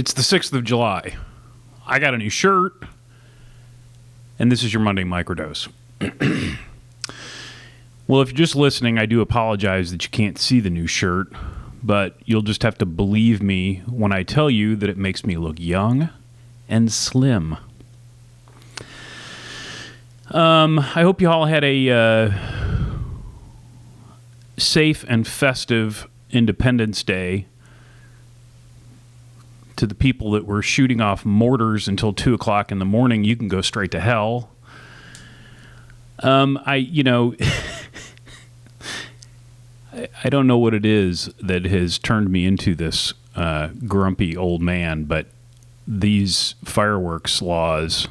It's the 6th of July. I got a new shirt, and this is your Monday Microdose. Well, if you're just listening, I do apologize that you can't see the new shirt, but you'll just have to believe me when I tell you that it makes me look young and slim. I hope you all had a safe and festive Independence Day. To the people that were shooting off mortars until 2 o'clock in the morning, you can go straight to hell. I don't know what it is that has turned me into this grumpy old man, but these fireworks laws.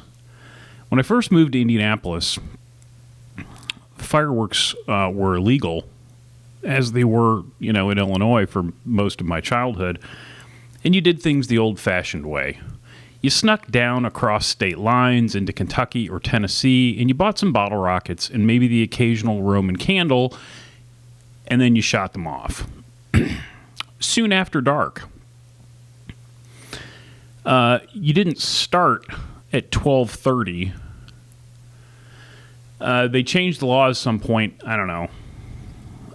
When I first moved to Indianapolis, fireworks were illegal, as they were, in Illinois for most of my childhood. And you did things the old-fashioned way. You snuck down across state lines into Kentucky or Tennessee, and you bought some bottle rockets and maybe the occasional Roman candle, and then you shot them off. Soon after dark. You didn't start at 12:30. They changed the law at some point, I don't know,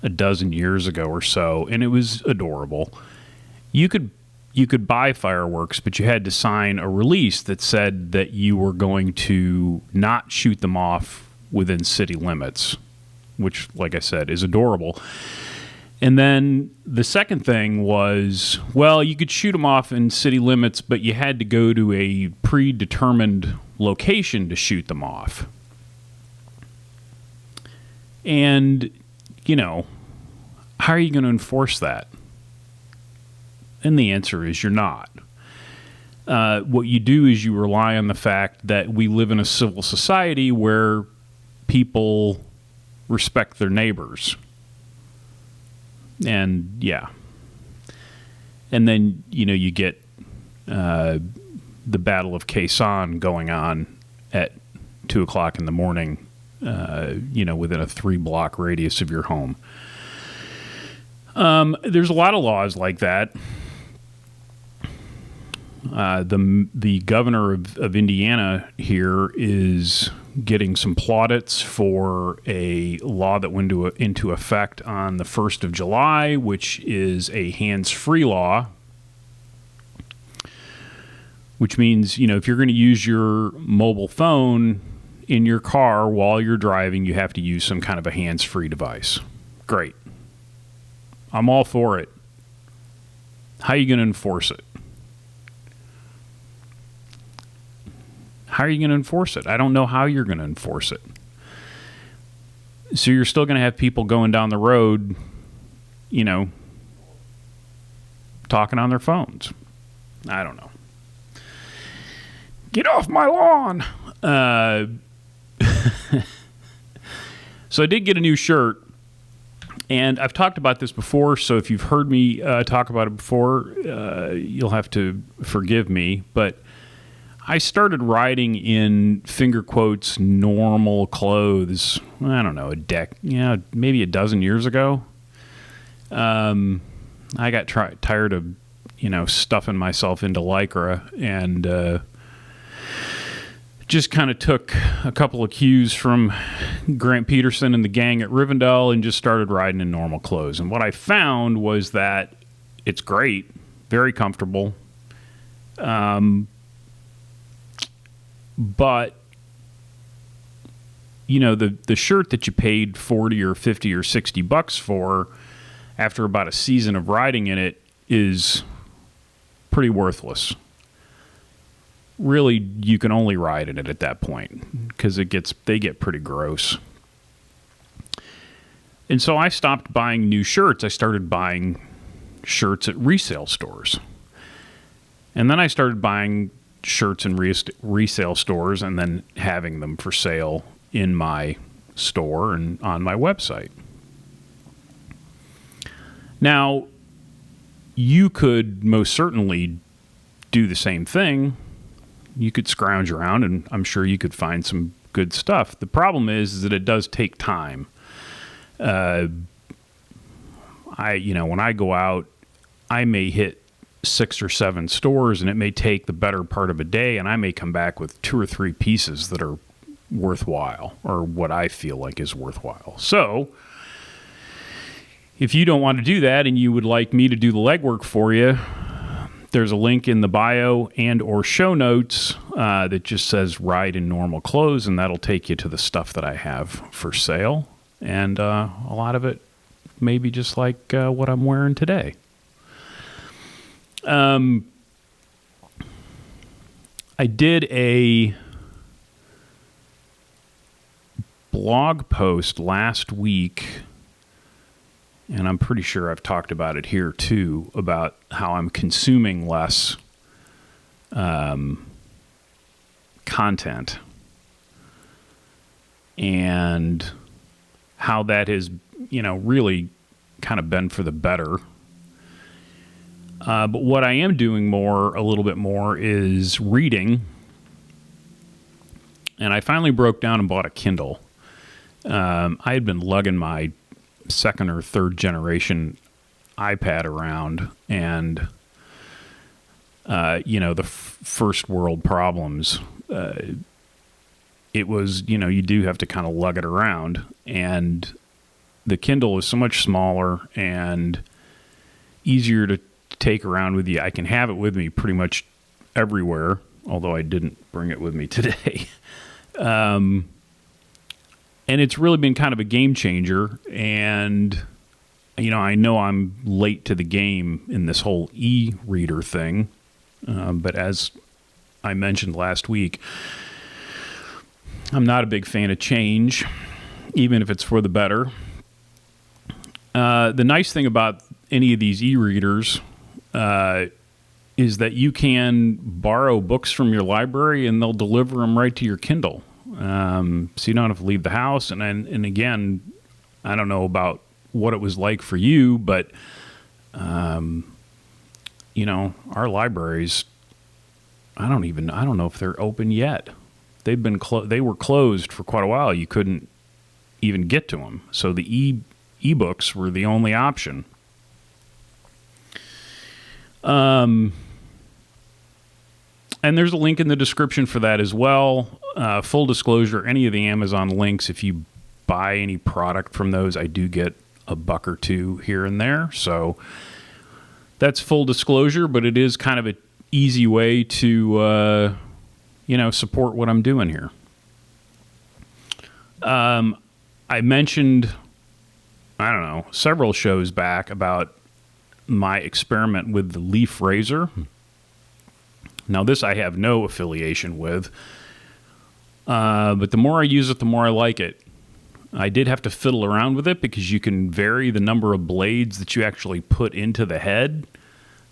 a dozen years ago or so, and it was adorable. You could buy fireworks, but you had to sign a release that said that you were going to not shoot them off within city limits, which, like I said, is adorable. And then the second thing was, well, you could shoot them off in city limits, but you had to go to a predetermined location to shoot them off. And, how are you going to enforce that? And the answer is you're not. What you do is you rely on the fact that we live in a civil society where people respect their neighbors. And, yeah. And then, you get the Battle of Khe Sanh going on at 2 o'clock in the morning, within a 3-block radius of your home. There's a lot of laws like that. The governor of Indiana here is getting some plaudits for a law that went into effect on the 1st of July, which is a hands-free law, which means, if you're going to use your mobile phone in your car while you're driving, you have to use some kind of a hands-free device. Great. I'm all for it. How are you going to enforce it? How are you going to enforce it? I don't know how you're going to enforce it. So you're still going to have people going down the road, talking on their phones. I don't know. Get off my lawn. So I did get a new shirt. And I've talked about this before, so if you've heard me talk about it before, you'll have to forgive me. But I started riding in, finger quotes, normal clothes, I don't know, maybe a dozen years ago. I got tired of, stuffing myself into Lycra and just kind of took a couple of cues from Grant Peterson and the gang at Rivendell and just started riding in normal clothes. And what I found was that it's great, very comfortable, but the shirt that you paid $40 or $50 or $60 for after about a season of riding in it is pretty worthless. Really, you can only ride in it at that point because they get pretty gross. And so I stopped buying new shirts. I started buying shirts at resale stores. And then I started buying shirts in resale stores and then having them for sale in my store and on my website. Now, you could most certainly do the same thing. You could scrounge around and I'm sure you could find some good stuff. The problem is that it does take time. When I go out, I may hit 6 or 7 stores, and it may take the better part of a day, and I may come back with 2 or 3 pieces that are worthwhile, or what I feel like is worthwhile. So if you don't want to do that and you would like me to do the legwork for you, there's a link in the bio and or show notes that just says Ride in Normal Clothes, and that'll take you to the stuff that I have for sale. And a lot of it may be just like what I'm wearing today. I did a blog post last week, and I'm pretty sure I've talked about it here too, about how I'm consuming less content and how that has, really kind of been for the better. But what I am doing a little bit more, is reading. And I finally broke down and bought a Kindle. I had been lugging my 2nd or 3rd generation iPad around, and the first world problems. It was, you do have to kind of lug it around, and the Kindle is so much smaller and easier to take around with you. I can have it with me pretty much everywhere, although I didn't bring it with me today. And it's really been kind of a game changer. And, I know I'm late to the game in this whole e-reader thing. But as I mentioned last week, I'm not a big fan of change, even if it's for the better. The nice thing about any of these e-readers is that you can borrow books from your library and they'll deliver them right to your Kindle. So you don't have to leave the house. And again, I don't know about what it was like for you, but, our libraries, I don't know if they're open yet. They were closed for quite a while. You couldn't even get to them. So the ebooks were the only option. And there's a link in the description for that as well. Full disclosure, any of the Amazon links, if you buy any product from those, I do get $1 or $2 here and there. So that's full disclosure, but it is kind of an easy way to, support what I'm doing here. I mentioned, several shows back about my experiment with the leaf razor. Now, this I have no affiliation with, but the more I use it, the more I like it. I did have to fiddle around with it because you can vary the number of blades that you actually put into the head.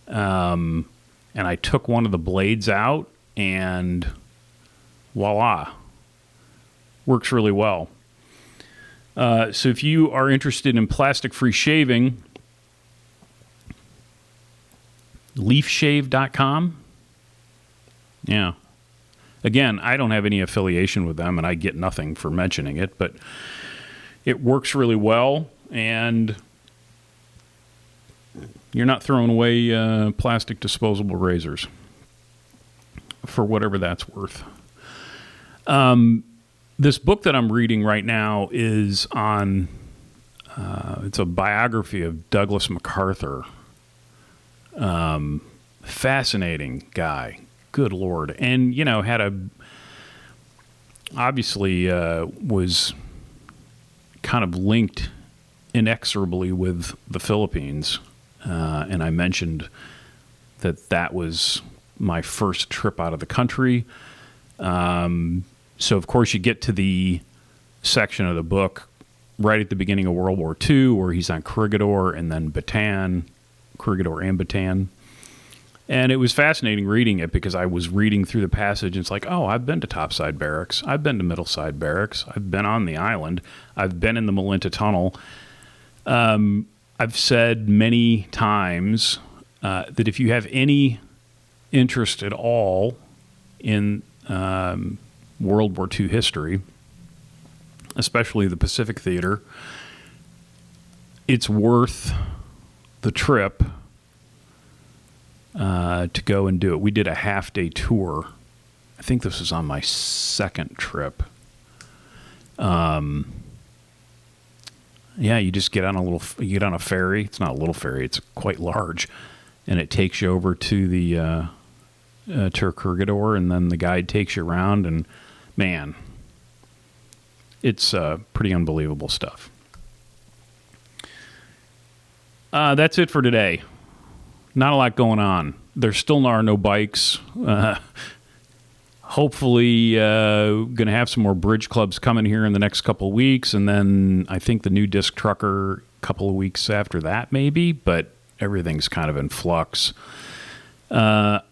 And I took one of the blades out, and voila, works really well. So if you are interested in plastic-free shaving, leafshave.com. Yeah. Again, I don't have any affiliation with them, and I get nothing for mentioning it, but it works really well, and you're not throwing away plastic disposable razors for whatever that's worth. This book that I'm reading right now is on, it's a biography of Douglas MacArthur. Fascinating guy. Good Lord. And, obviously was kind of linked inexorably with the Philippines. And I mentioned that was my first trip out of the country. So, of course, you get to the section of the book right at the beginning of World War II where he's on Corregidor and then Corregidor and Bataan. And it was fascinating reading it because I was reading through the passage and it's like, oh, I've been to Topside Barracks. I've been to Middleside Barracks. I've been on the island. I've been in the Malinta Tunnel. I've said many times that if you have any interest at all in World War II history, especially the Pacific Theater, it's worth the trip. to go and do it. We did a half-day tour. I think this was on my second trip. Yeah, you just get on a ferry. It's not a little ferry; it's quite large, and it takes you over to the Turkurgador, and then the guide takes you around. And man, it's pretty unbelievable stuff. That's it for today. Not a lot going on. There still are no bikes. Hopefully, going to have some more bridge clubs coming here in the next couple of weeks, and then I think the new disc trucker a couple of weeks after that, maybe. But everything's kind of in flux. Like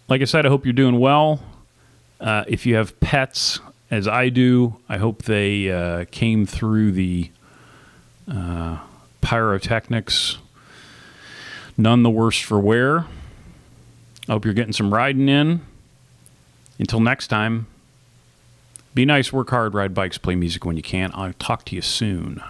I said, I hope you're doing well. If you have pets, as I do, I hope they came through the pyrotechnics none the worse for wear. I hope you're getting some riding in. Until next time, be nice, work hard, ride bikes, play music when you can. I'll talk to you soon.